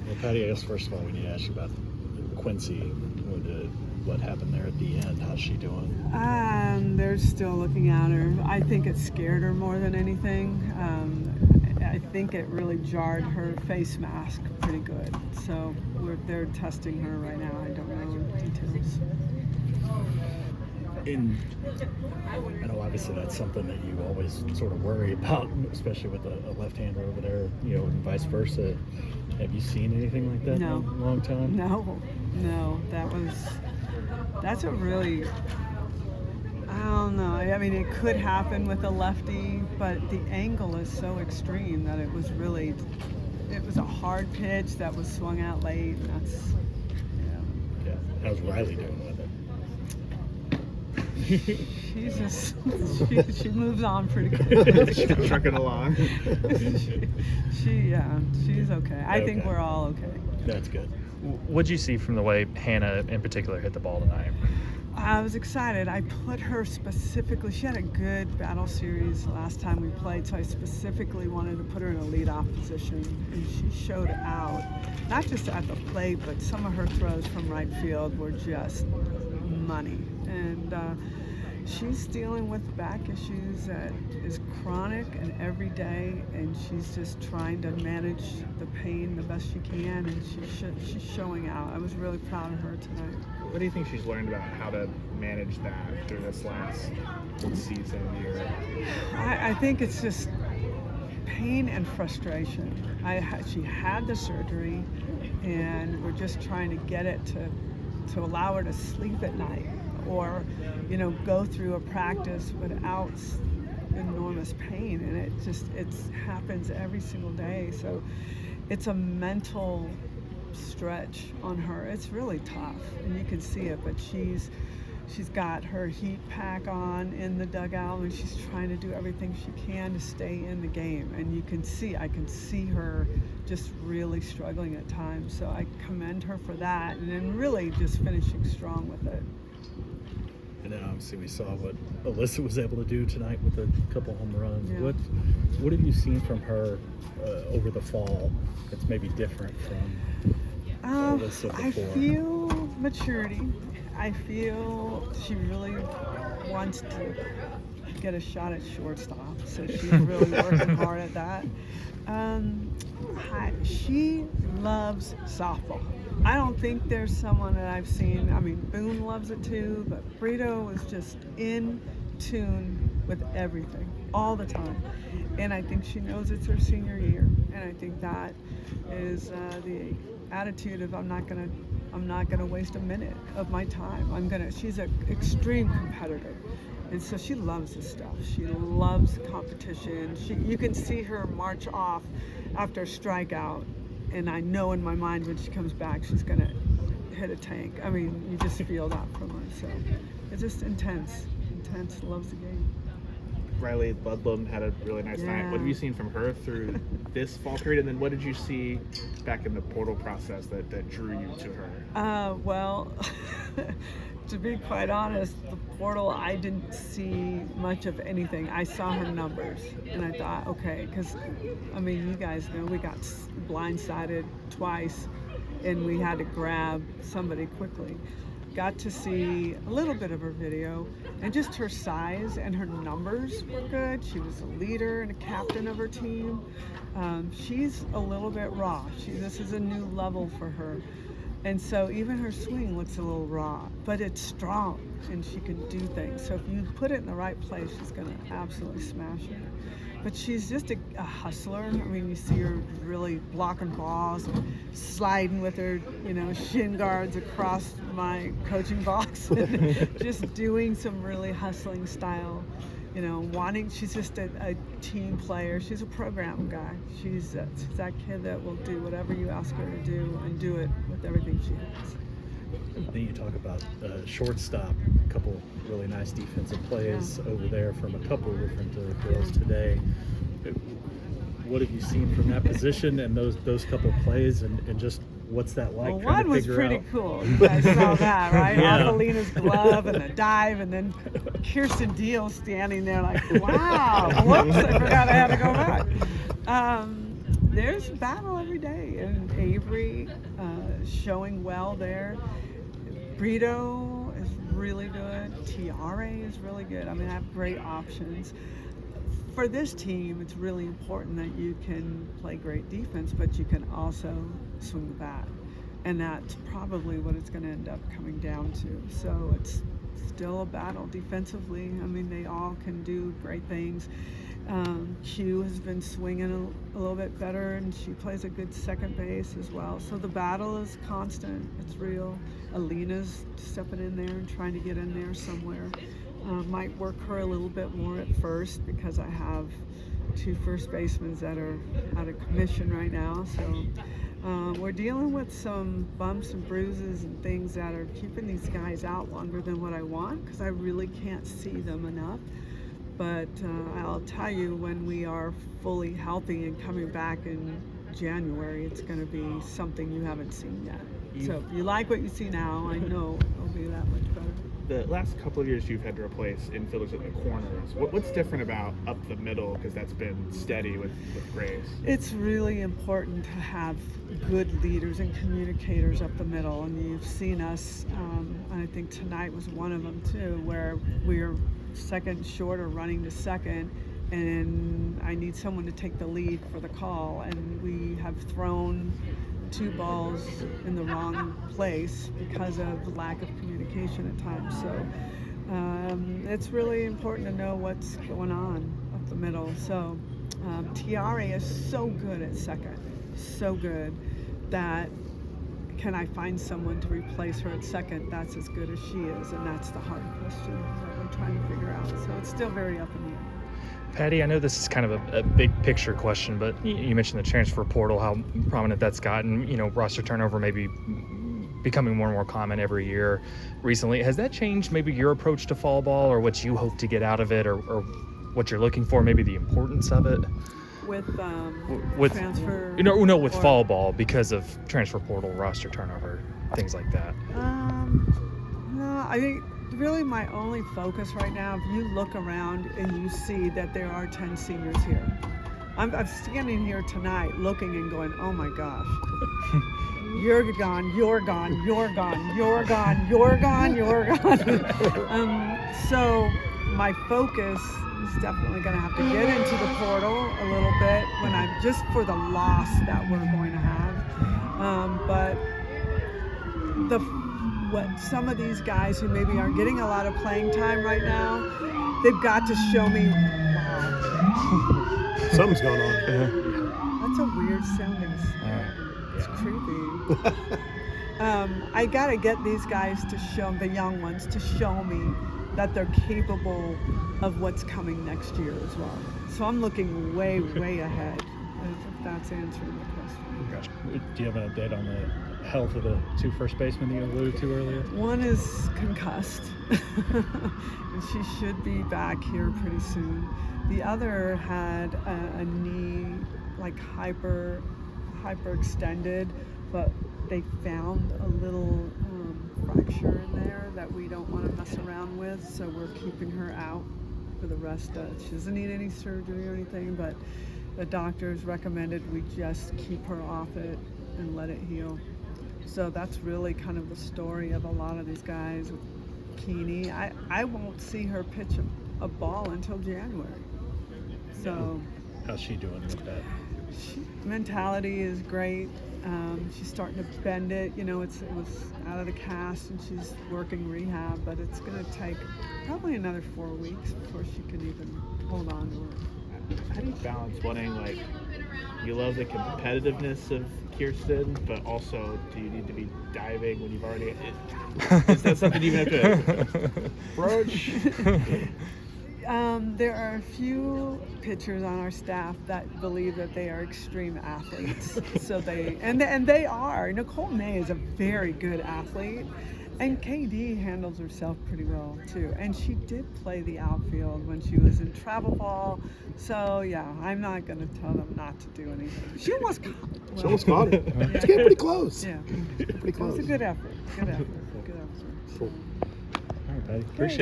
Well, Patty, I guess first of all, we need to ask you about Quincy. What happened there at the end? How's she doing? They're still looking at her. I think it scared her more than anything. I think it really jarred her face mask pretty good. So they're testing her right now. I don't know details. And I know obviously that's something that you always sort of worry about, especially with a left-hander over there, and vice versa. Have you seen anything like that No. in a long time? No. That's a really, I don't know. I mean, it could happen with a lefty, but the angle is so extreme that it was a hard pitch that was swung out late. That's, Yeah. How's Riley doing with it? She moves on pretty good. She's trucking along. She's okay. I think we're all okay. That's good. What'd you see from the way Hannah in particular hit the ball tonight? I was excited. I put her specifically, she had a good battle series last time we played, so I specifically wanted to put her in a leadoff position, and she showed out, not just at the plate, but some of her throws from right field were just money. And she's dealing with back issues that is chronic and every day, and she's just trying to manage the pain the best she can, and she's showing out. I was really proud of her tonight. What do you think she's learned about how to manage that through this last season year? I think it's just pain and frustration. She had the surgery, and we're just trying to get it to allow her to sleep at night, or go through a practice without enormous pain, and it happens every single day. So it's a mental stretch on her. It's really tough, and you can see it, but she's got her heat pack on in the dugout, and she's trying to do everything she can to stay in the game, and I can see her just really struggling at times. So I commend her for that, and then really just finishing strong with it. And then obviously we saw what Alyssa was able to do tonight with a couple home runs. Yeah. What have you seen from her over the fall that's maybe different from Alyssa before? I feel maturity. I feel she really wants to get a shot at shortstop, so she's really working hard at that. She loves softball. I don't think there's someone that I've seen. I mean, Boone loves it too, but Fredo is just in tune with everything all the time. And I think she knows it's her senior year, and I think that is the attitude of I'm not gonna waste a minute of my time. She's an extreme competitor, and so she loves this stuff. She loves competition. You can see her march off after a strikeout, and I know in my mind when she comes back she's gonna hit a tank. I mean, you just feel that from her. So it's just intense, loves the game. Riley Blom had a really nice night. What have you seen from her through this fall period, and then what did you see back in the portal process that drew you to her? Well, to be quite honest, the portal, I didn't see much of anything. I saw her numbers, and I thought, okay, because, I mean, you guys know we got blindsided twice, and we had to grab somebody quickly. Got to see a little bit of her video, and just her size and her numbers were good. She was a leader and a captain of her team. She's a little bit raw. This is a new level for her. And so even her swing looks a little raw, but it's strong and she can do things. So if you put it in the right place, she's going to absolutely smash it. But she's just a hustler. I mean, you see her really blocking balls and sliding with her, shin guards across my coaching box, and just doing some really hustling style. She's just a team player. She's a program guy. She's that kid that will do whatever you ask her to do and do it with everything she has. Then you talk about shortstop, a couple really nice defensive plays over there from a couple different girls today. What have you seen from that position and those couple plays, and just what's that like? Well, one was pretty cool. You guys saw that, right? Yeah. Alina's glove and the dive, and then Kirsten Deal standing there like, wow, whoops, I forgot I had to go back. There's a battle every day, and Avery showing well there. Fredo is really good. Tiare is really good. I mean, I have great options. For this team, it's really important that you can play great defense, but you can also swing the bat. And that's probably what it's going to end up coming down to. So it's still a battle defensively. I mean, they all can do great things. Q has been swinging a little bit better, and she plays a good second base as well. So the battle is constant. It's real. Alina's stepping in there and trying to get in there somewhere. Might work her a little bit more at first because I have 2 first basemen that are out of commission right now. So we're dealing with some bumps and bruises and things that are keeping these guys out longer than what I want because I really can't see them enough. But I'll tell you, when we are fully healthy and coming back in January, it's going to be something you haven't seen yet. So if you like what you see now, I know it'll be that much better. The last couple of years you've had to replace infielders at the corners. What's different about up the middle, because that's been steady with Grace? It's really important to have good leaders and communicators up the middle, and you've seen us, I think tonight was one of them too, where we're second short or running to second, and I need someone to take the lead for the call, and we have thrown 2 balls in the wrong place because of lack of communication at times. So it's really important to know what's going on up the middle. So Tiare is so good at second, so good that can I find someone to replace her at second that's as good as she is? And that's the hard question that we're trying to figure out. So it's still very up in the air. Patty, I know this is kind of a big picture question, but you mentioned the transfer portal, how prominent that's gotten. You know, roster turnover maybe becoming more and more common every year recently. Has that changed maybe your approach to fall ball, or what you hope to get out of it, or what you're looking for, maybe the importance of it? With transfer? No, with fall ball, because of transfer portal, roster turnover, things like that. No, I think really my only focus right now, if you look around and you see that there are 10 seniors here. I'm standing here tonight looking and going, oh my gosh. You're gone, you're gone, you're gone, you're gone, you're gone, you're gone. So my focus is definitely going to have to get into the portal a little bit when I'm just for the loss that we're going to have. But what some of these guys who maybe aren't getting a lot of playing time right now, they've got to show me. Wow. Something's going on. That's a weird sounding sound. It's creepy. I got to get these guys to show, the young ones, to show me that they're capable of what's coming next year as well. So I'm looking way, way ahead, if that's answering the question. Gotcha. Do you have an update on the health of the 2 first basemen you alluded to earlier? One is concussed, and she should be back here pretty soon. The other had a knee like hyperextended, but they found a little fracture in there that we don't want to mess around with, so we're keeping her out for the rest of it. She doesn't need any surgery or anything, but the doctors recommended we just keep her off it and let it heal. So that's really kind of the story of a lot of these guys. Keeney, I won't see her pitch a ball until January. So how's she doing with that? Mentality is great. She's starting to bend it. You know, it was out of the cast, and she's working rehab, but it's going to take probably another 4 weeks before she can even hold on to her. How do you balance wanting, like, you love the competitiveness of Kirsten, but also do you need to be diving when you've already... Is that something you have to broach? There are a few pitchers on our staff that believe that they are extreme athletes. So they are. Nicole May is a very good athlete, and KD handles herself pretty well too. And she did play the outfield when she was in travel ball. So yeah, I'm not going to tell them not to do anything. She almost caught it. She almost caught it. It's getting pretty close. Yeah, Pretty close. it was a good effort. Good effort. Good effort. Cool. All right, buddy. Appreciate it.